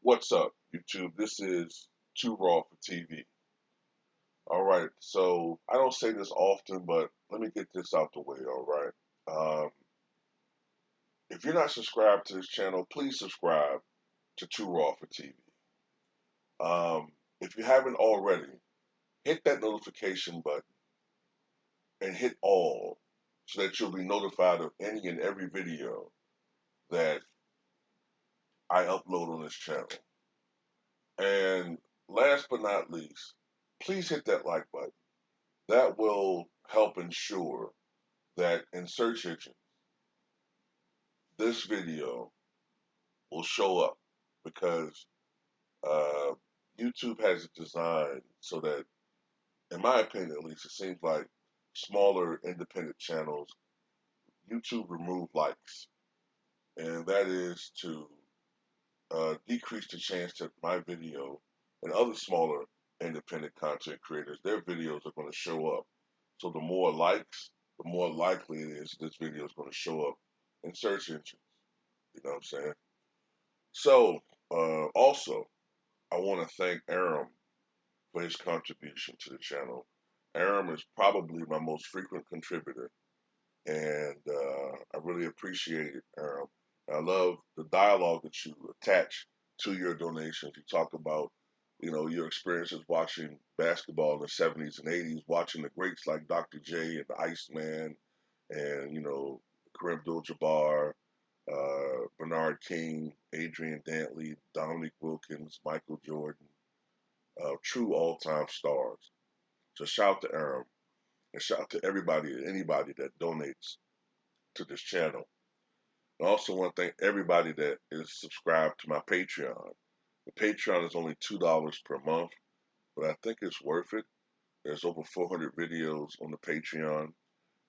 What's up, YouTube? This is Too Raw for TV. All right, so I don't say this often, but let me get this out the way. All right, um, if you're not subscribed to this channel, please subscribe to Too Raw for TV. If you haven't already, hit that notification button and hit all so that you'll be notified of any and every video that I upload on this channel. And last but not least, please hit that like button. That will help ensure that in search engines, this video will show up because uh, YouTube has it designed so that, in my opinion at least, it seems like smaller independent channels, YouTube remove likes. And that is to decrease the chance that my video and other smaller independent content creators, their videos are going to show up. So the more likes, the more likely it is this video is going to show up in search engines. You know what I'm saying? So, also, I want to thank Aram for his contribution to the channel. Aram is probably my most frequent contributor, and I really appreciate it, Aram. I love the dialogue that you attach to your donations. You talk about, your experiences watching basketball in the 70s and 80s, watching the greats like Dr. J and the Iceman, and Kareem Abdul-Jabbar, Bernard King, Adrian Dantley, Dominique Wilkins, Michael Jordan, true all-time stars. So shout to Aram and shout to everybody and anybody that donates to this channel. I also want to thank everybody that is subscribed to my Patreon. The Patreon is only $2 per month, but I think it's worth it. There's over 400 videos on the Patreon,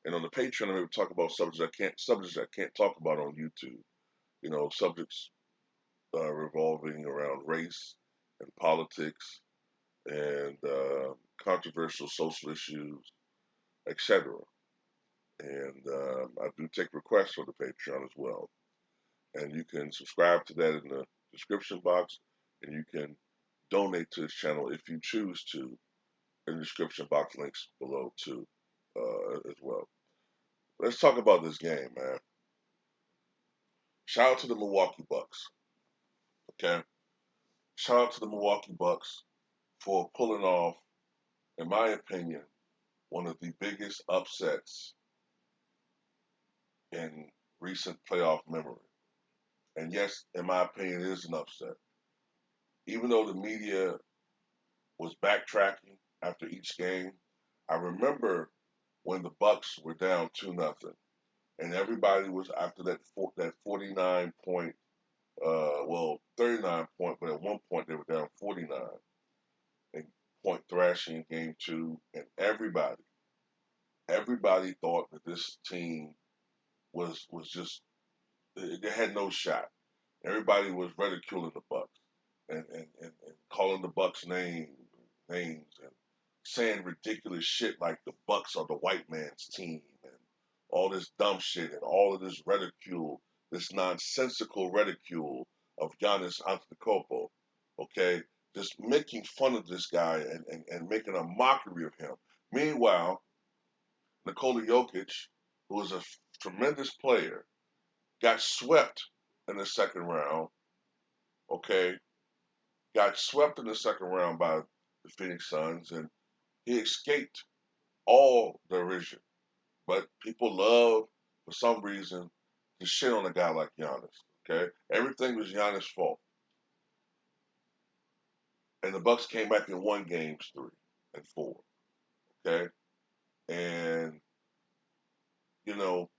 and on the Patreon, I'm going to talk about subjects I can't talk about on YouTube. Subjects revolving around race and politics and controversial social issues, etc. And I do take requests for the Patreon as well. And you can subscribe to that in the description box, and you can donate to this channel if you choose to in the description box links below too, as well. Let's talk about this game, man. Shout out to the Milwaukee Bucks, okay? Shout out to the Milwaukee Bucks for pulling off, in my opinion, one of the biggest upsets in recent playoff memory. And yes, in my opinion, it is an upset. Even though the media was backtracking after each game, I remember when the Bucks were down 2-0, and everybody was after that 49 point, 39 point, but at one point they were down 49 and point thrashing in game two, and everybody thought that this team was just they had no shot. Everybody was ridiculing the Bucks and calling the Bucks names and saying ridiculous shit like the Bucks are the white man's team and all this dumb shit and all of this ridicule, this nonsensical ridicule of Giannis Antetokounmpo, okay? Just making fun of this guy and making a mockery of him. Meanwhile, Nikola Jokic, who is a tremendous player, got swept in the second round, okay? Got swept in the second round by the Phoenix Suns, and he escaped all derision. But people love, for some reason, to shit on a guy like Giannis. Okay, everything was Giannis' fault, and the Bucks came back and won games 3 and 4. Okay, and you know,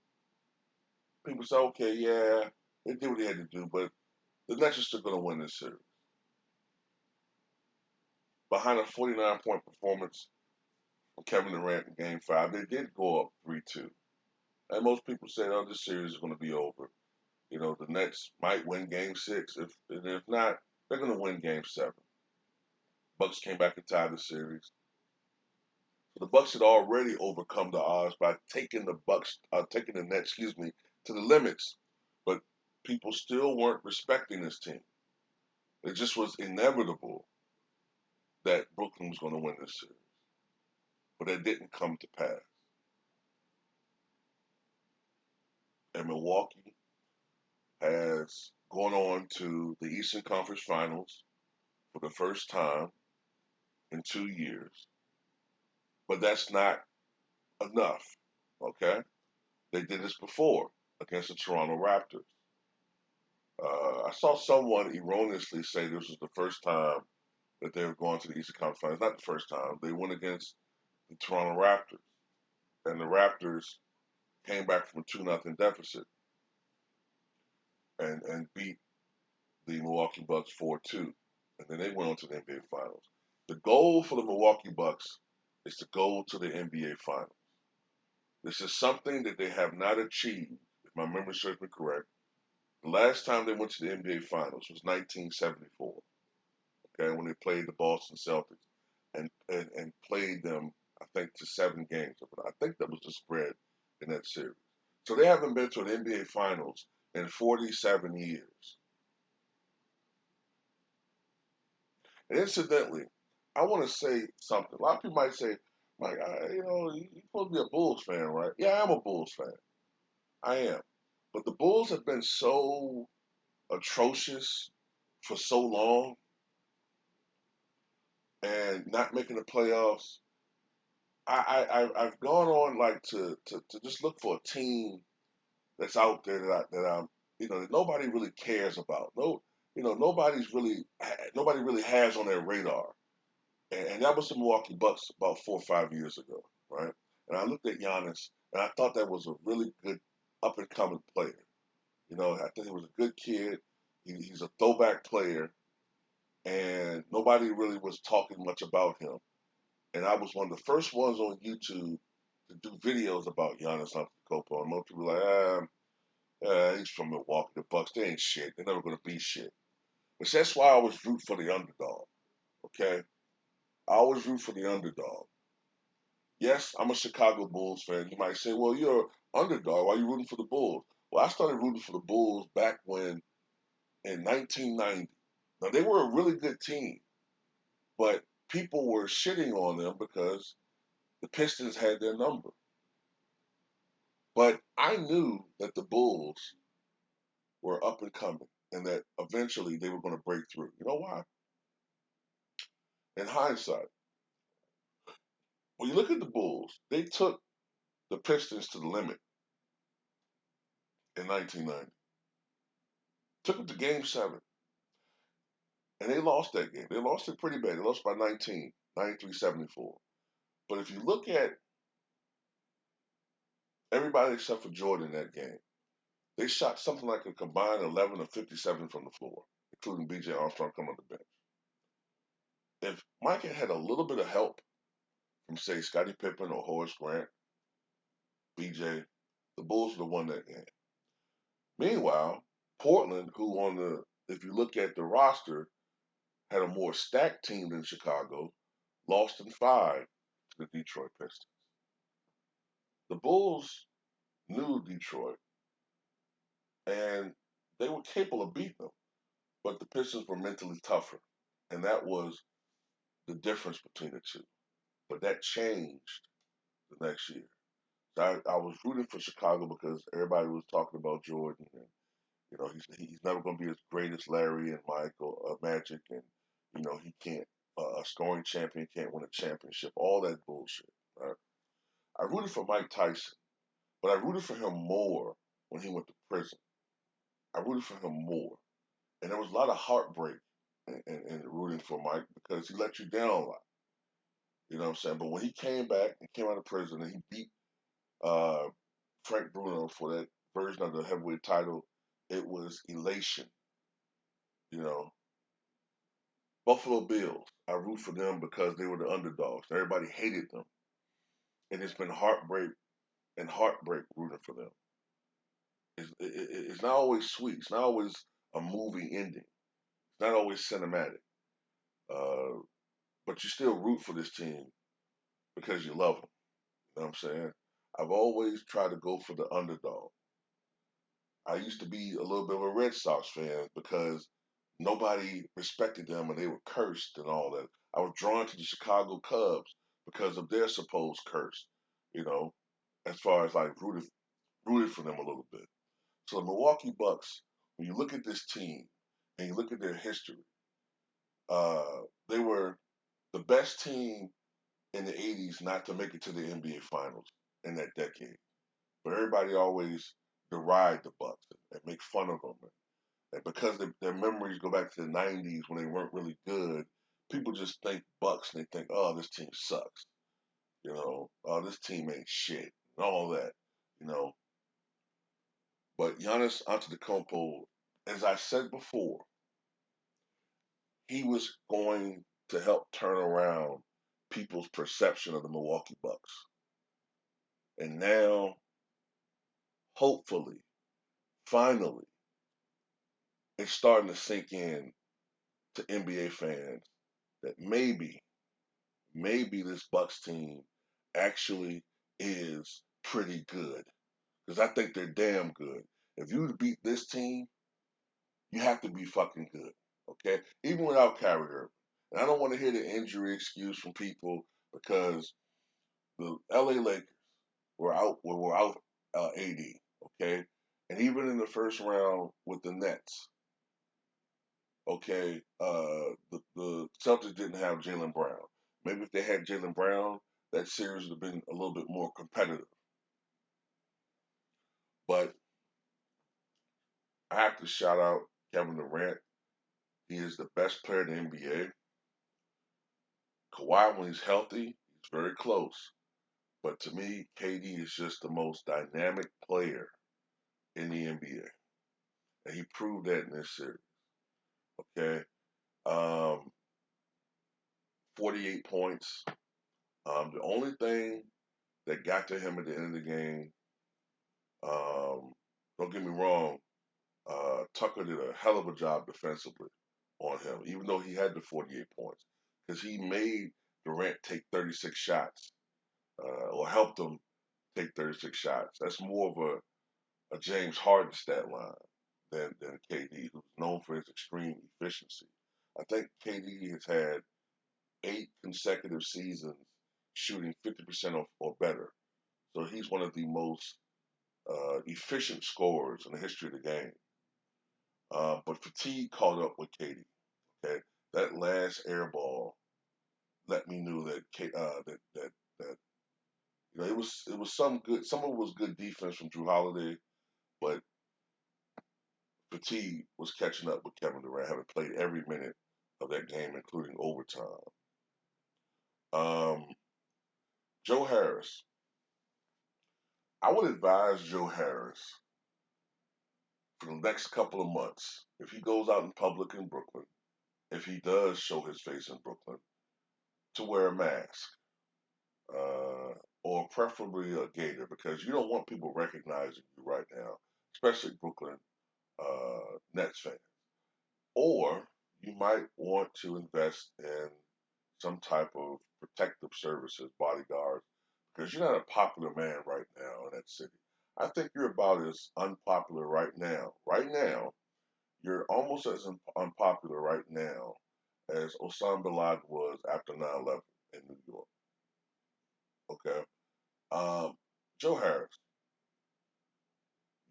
people say, okay, yeah, they did what they had to do, but the Nets are still going to win this series. Behind a 49-point performance from Kevin Durant in Game 5, they did go up 3-2. And most people say, oh, this series is going to be over. The Nets might win Game 6. If not, they're going to win Game 7. Bucks came back and tied the series. So the Bucks had already overcome the odds by taking the Nets, to the limits. But people still weren't respecting this team. It just was inevitable that Brooklyn was going to win this series, but it didn't come to pass. And Milwaukee has gone on to the Eastern Conference Finals for the first time in 2 years, but that's not enough. Okay, they did this before against the Toronto Raptors. I saw someone erroneously say this was the first time that they were going to the Eastern Conference Finals. Not the first time. They went against the Toronto Raptors, and the Raptors came back from a 2-0 deficit and beat the Milwaukee Bucks 4-2, and then they went on to the NBA Finals. The goal for the Milwaukee Bucks is to go to the NBA Finals. This is something that they have not achieved, if my memory serves me correct. The last time they went to the NBA Finals was 1974, okay, when they played the Boston Celtics and played them, I think, to 7 games. I think that was the spread in that series. So they haven't been to an NBA Finals in 47 years. And incidentally, I want to say something. A lot of people might say, Mike, you're supposed to be a Bulls fan, right? Yeah, I am a Bulls fan. I am. But the Bulls have been so atrocious for so long and not making the playoffs. I've gone on like to just look for a team that's out there that I'm that nobody really cares about. No, nobody really has on their radar. And that was the Milwaukee Bucks about 4 or 5 years ago, right? And I looked at Giannis, and I thought that was a really good up and coming player. I think he was a good kid. He's a throwback player, and nobody really was talking much about him. And I was one of the first ones on YouTube to do videos about Giannis Antetokounmpo. And most people were like, he's from Milwaukee. The Bucks, they ain't shit. They're never gonna be shit. But that's why I always root for the underdog. Okay, I always root for the underdog. Yes, I'm a Chicago Bulls fan. You might say, well, you're an underdog. Why are you rooting for the Bulls? Well, I started rooting for the Bulls back when in 1990. Now, they were a really good team, but people were shitting on them because the Pistons had their number. But I knew that the Bulls were up and coming and that eventually they were going to break through. You know why? In hindsight, when you look at the Bulls, they took the Pistons to the limit in 1990. Took them to game 7. And they lost that game. They lost it pretty bad. They lost by 19, 93-74. But if you look at everybody except for Jordan in that game, they shot something like a combined 11 of 57 from the floor, including B.J. Armstrong coming on the bench. If Mike had a little bit of help from, say, Scottie Pippen or Horace Grant, B.J., the Bulls would have won that game. Meanwhile, Portland, who if you look at the roster, had a more stacked team than Chicago, lost in 5 to the Detroit Pistons. The Bulls knew Detroit, and they were capable of beating them, but the Pistons were mentally tougher, and that was the difference between the two. But that changed the next year. So I was rooting for Chicago because everybody was talking about Jordan, and he's never going to be as great as Larry and Michael Magic, and he can't a scoring champion can't win a championship. All that bullshit. Right? I rooted for Mike Tyson, but I rooted for him more when he went to prison. I rooted for him more. And there was a lot of heartbreak in rooting for Mike because he let you down a lot. You know what I'm saying? But when he came back and came out of prison and he beat uh, Frank Bruno for that version of the heavyweight title, it was elation. You know, Buffalo Bills, I root for them because they were the underdogs. Everybody hated them. And it's been heartbreak and heartbreak rooting for them. It's not always sweet. It's not always a movie ending. It's not always cinematic. Uh, but you still root for this team because you love them. You know what I'm saying? I've always tried to go for the underdog. I used to be a little bit of a Red Sox fan because nobody respected them and they were cursed and all that. I was drawn to the Chicago Cubs because of their supposed curse, you know, as far as like rooted for them a little bit. So the Milwaukee Bucks, when you look at this team and you look at their history, they were the best team in the '80s not to make it to the NBA Finals in that decade. But everybody always deride the Bucks and make fun of them. And because their memories go back to the '90s when they weren't really good, people just think Bucks and they think, oh, this team sucks. You know, oh, this team ain't shit and all that. You know, but Giannis Antetokounmpo, as I said before, he was going to help turn around people's perception of the Milwaukee Bucks. And now, hopefully, finally, it's starting to sink in to NBA fans that maybe this Bucks team actually is pretty good. Because I think they're damn good. If you beat this team, you have to be fucking good. Okay? Even without Kyrie Irving. And I don't want to hear the injury excuse from people because the LA Lakers were out AD. Okay? And even in the first round with the Nets, okay, the Celtics didn't have Jalen Brown. Maybe if they had Jalen Brown, that series would have been a little bit more competitive. But I have to shout out Kevin Durant. He is the best player in the NBA. Kawhi, when he's healthy, he's very close. But to me, KD is just the most dynamic player in the NBA. And he proved that in this series. Okay. Um, 48 points. The only thing that got to him at the end of the game, um, don't get me wrong, Tucker did a hell of a job defensively on him, even though he had the 48 points, because he made Durant take 36 shots, or helped him take 36 shots. That's more of a James Harden stat line than KD, who's known for his extreme efficiency. I think KD has had 8 consecutive seasons shooting 50% or better. So he's one of the most efficient scorers in the history of the game. But fatigue caught up with KD. Okay, that last air ball let me know that that it was some good. Some of it was good defense from Drew Holiday, but fatigue was catching up with Kevin Durant, having played every minute of that game, including overtime. Um, Joe Harris. I would advise Joe Harris for the next couple of months, if he goes out in public in Brooklyn, if he does show his face in Brooklyn, to wear a mask, uh, or preferably a gator, because you don't want people recognizing you right now, especially Brooklyn Nets fans. Or you might want to invest in some type of protective services, bodyguards, because you're not a popular man right now in that city. I think you're about as unpopular right now. Right now, you're almost as unpopular right now as Osama bin Laden was after 9/11 in New York. Okay. Um, Joe Harris,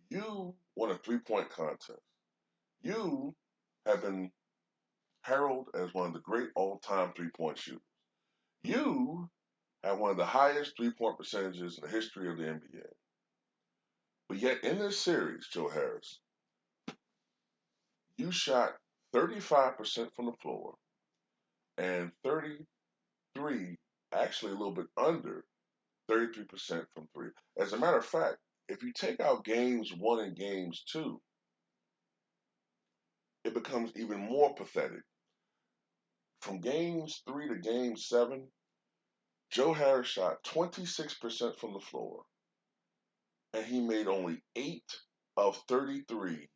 you won a 3-point contest. You have been heralded as one of the great all-time 3-point shooters. You have one of the highest 3-point percentages in the history of the NBA. But yet in this series, Joe Harris, you shot 35% from the floor and 33, actually a little bit under 33% from three. As a matter of fact, if you take out games one and games two, it becomes even more pathetic. From games three to game seven, Joe Harris shot 26% from the floor, and he made only 8 of 33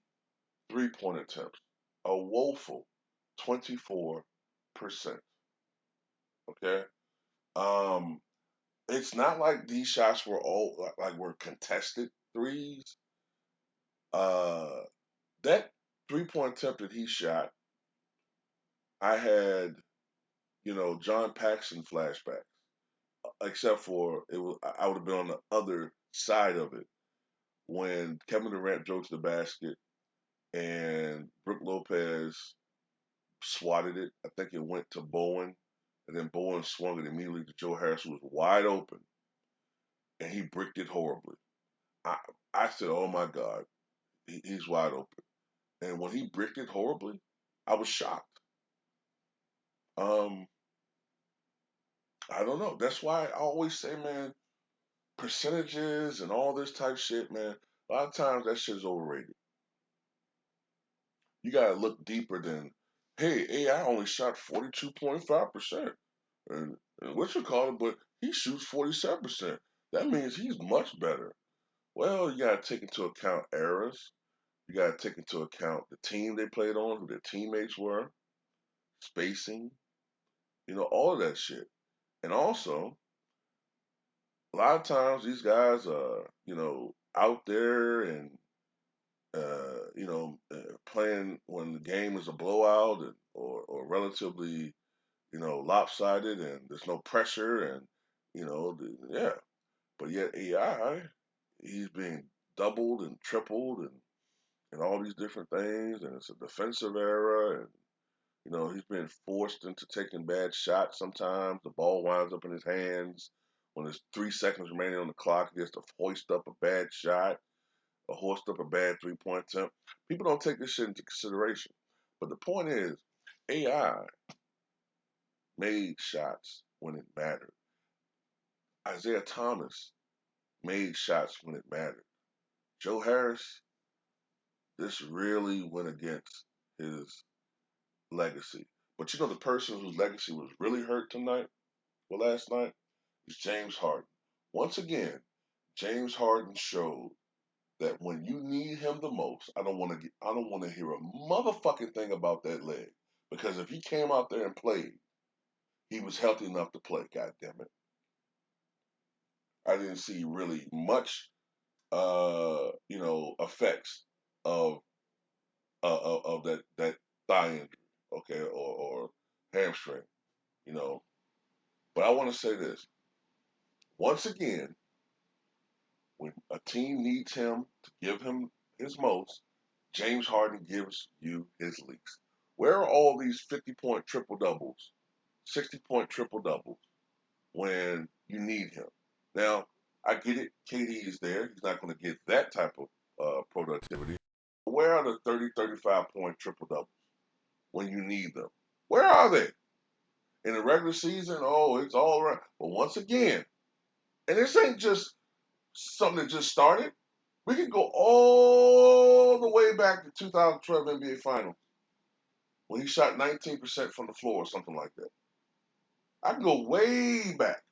three-point attempts, a woeful 24%. Okay, um, it's not like these shots were all like were contested threes. Uh, that 3-point attempt that he shot I had, John Paxson flashbacks, except for I would have been on the other side of it when Kevin Durant drove to the basket and Brook Lopez swatted it. I think it went to Bowen, and then Bowen swung it immediately to Joe Harris, who was wide open, and he bricked it horribly. I I said, "Oh my God, he's wide open." And when he bricked it horribly, I was shocked. Um, I don't know. That's why I always say, man, percentages and all this type shit, man. A lot of times that shit is overrated. You gotta look deeper than, hey, AI only shot 42.5%. And what you call it, but he shoots 47%. That means he's much better. Well, you gotta take into account errors. You gotta take into account the team they played on, who their teammates were, spacing, all of that shit. And also, a lot of times these guys are, out there and playing when the game is a blowout or relatively, lopsided and there's no pressure and, yeah. But yet AI, he's being doubled and tripled and all these different things, and it's a defensive era, and he's been forced into taking bad shots. Sometimes the ball winds up in his hands when there's 3 seconds remaining on the clock. He has to hoist up a bad shot or hoist up a bad 3-point attempt. People don't take this shit into consideration. But the point is, AI made shots when it mattered. Isaiah Thomas made shots when it mattered. Joe Harris, this really went against his legacy. But the person whose legacy was really hurt tonight, well, last night, is James Harden. Once again, James Harden showed that when you need him the most, I don't want to hear a motherfucking thing about that leg. Because if he came out there and played, he was healthy enough to play, God damn it. I didn't see really much effects of of that thigh injury, okay, or hamstring, you know. But I want to say this once again: when a team needs him to give him his most, James Harden gives you his least. Where are all these 50-point triple doubles, 60-point triple doubles when you need him? Now, I get it. KD is there. He's not going to get that type of productivity. But where are the 30, 35-point triple doubles when you need them? Where are they? In the regular season, oh, it's all right. But once again, and this ain't just something that just started. We can go all the way back to 2012 NBA Finals when he shot 19% from the floor or something like that. I can go way back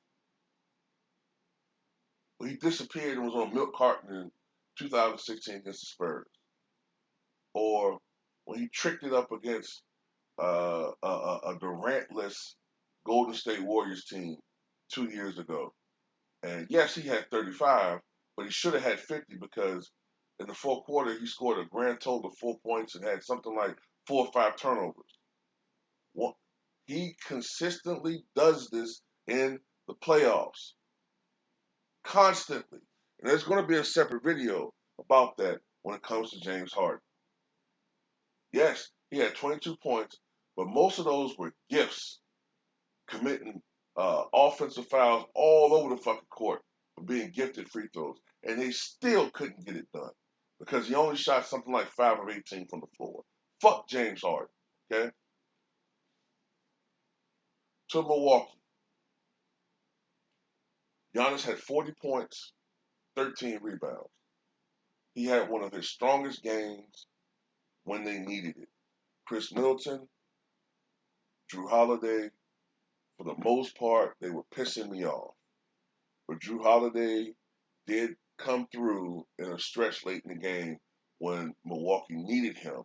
when he disappeared and was on milk carton in 2016 against the Spurs, or when he tricked it up against a Durant-less Golden State Warriors team 2 years ago. And yes, he had 35, but he should have had 50 because in the fourth quarter he scored a grand total of 4 points and had something like 4 or 5 turnovers. One, he consistently does this in the playoffs, constantly. And there's going to be a separate video about that when it comes to James Harden. Yes, he had 22 points, but most of those were gifts, committing offensive fouls all over the fucking court for being gifted free throws. And they still couldn't get it done because he only shot something like 5 of 18 from the floor. Fuck James Harden, okay? To Milwaukee, Giannis had 40 points, 13 rebounds. He had one of his strongest games when they needed it. Chris Middleton, Drew Holiday, for the most part, they were pissing me off. But Drew Holiday did come through in a stretch late in the game when Milwaukee needed him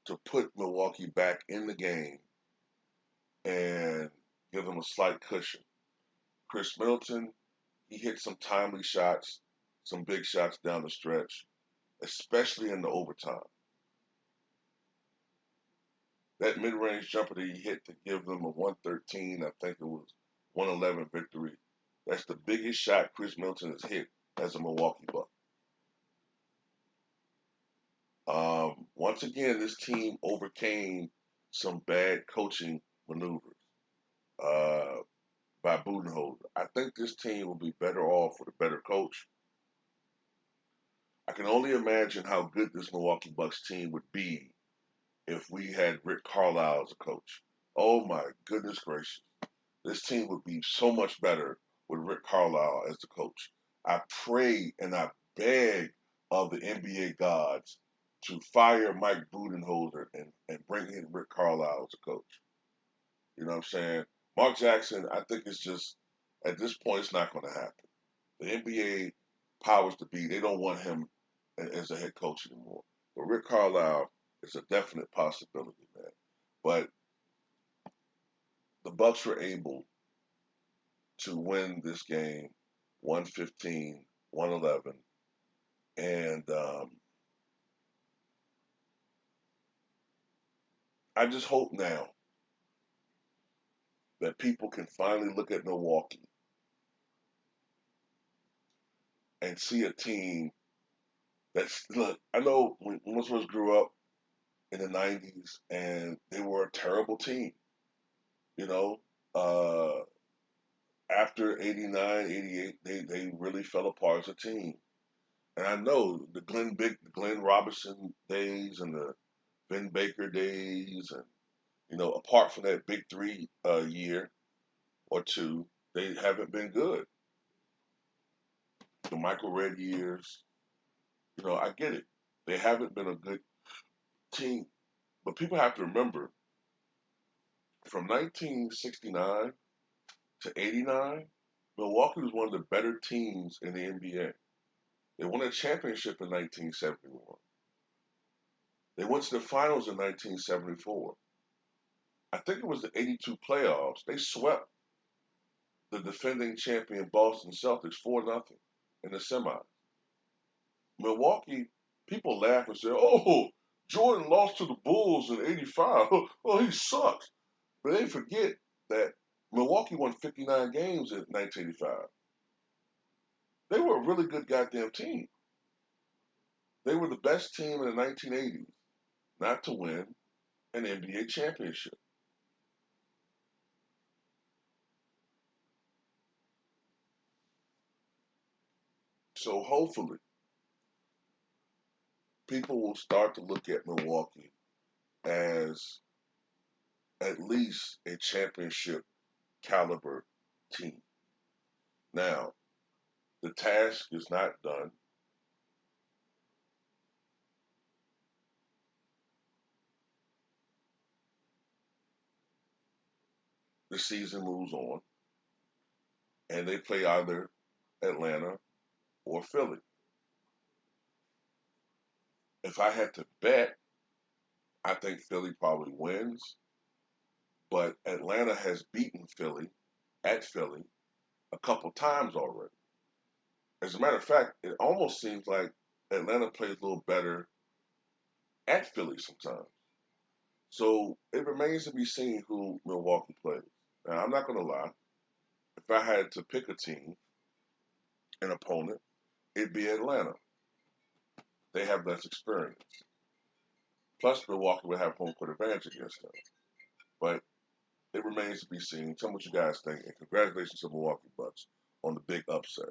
to put Milwaukee back in the game and give them a slight cushion. Chris Middleton, he hit some timely shots, some big shots down the stretch, especially in the overtime. that mid-range jumper that he hit to give them a 113, I think it was 111 victory. That's the biggest shot Chris Middleton has hit as a Milwaukee Buck. Once again, this team overcame some bad coaching maneuvers uh, by Budenholzer. I think this team will be better off with a better coach. I can only imagine how good this Milwaukee Bucks team would be if we had Rick Carlisle as a coach. Oh my goodness gracious. This team would be so much better with Rick Carlisle as the coach. I pray and I beg of the NBA gods to fire Mike Budenholzer and bring in Rick Carlisle as a coach. You know what I'm saying? Mark Jackson, I think it's just, at this point, it's not going to happen. The NBA powers to be, they don't want him as a head coach anymore. But Rick Carlisle is a definite possibility, man. But the Bucks were able to win this game 115, 111. And I just hope now that people can finally look at Milwaukee and see a team that's, look, I know when most of us grew up in the 90s and they were a terrible team, you know. Uh, After 89, 88, they really fell apart as a team. And I know the Glenn Robinson days and the Vin Baker days, and apart from that big three year or two, they haven't been good. The Michael Redd years, I get it. They haven't been a good team, but people have to remember from 1969 to 89, Milwaukee was one of the better teams in the NBA. They won a championship in 1971. They went to the finals in 1974. I think it was the 82 playoffs. They swept the defending champion Boston Celtics 4-0 in the semi. Milwaukee, people laugh and say, "Oh, Jordan lost to the Bulls in '85. Oh, he sucks." But they forget that Milwaukee won 59 games in 1985. They were a really good goddamn team. They were the best team in the 1980s not to win an NBA championship. So hopefully, people will start to look at Milwaukee as at least a championship caliber team. Now, the task is not done. The season moves on, and they play either Atlanta or Philly. If I had to bet, I think Philly probably wins, but Atlanta has beaten Philly at Philly a couple times already. As a matter of fact, it almost seems like Atlanta plays a little better at Philly sometimes. So it remains to be seen who Milwaukee plays. Now, I'm not going to lie. If I had to pick a team, an opponent, it'd be Atlanta. They have less experience. Plus, Milwaukee would have home court advantage against them. But it remains to be seen. Tell me what you guys think, and congratulations to Milwaukee Bucks on the big upset.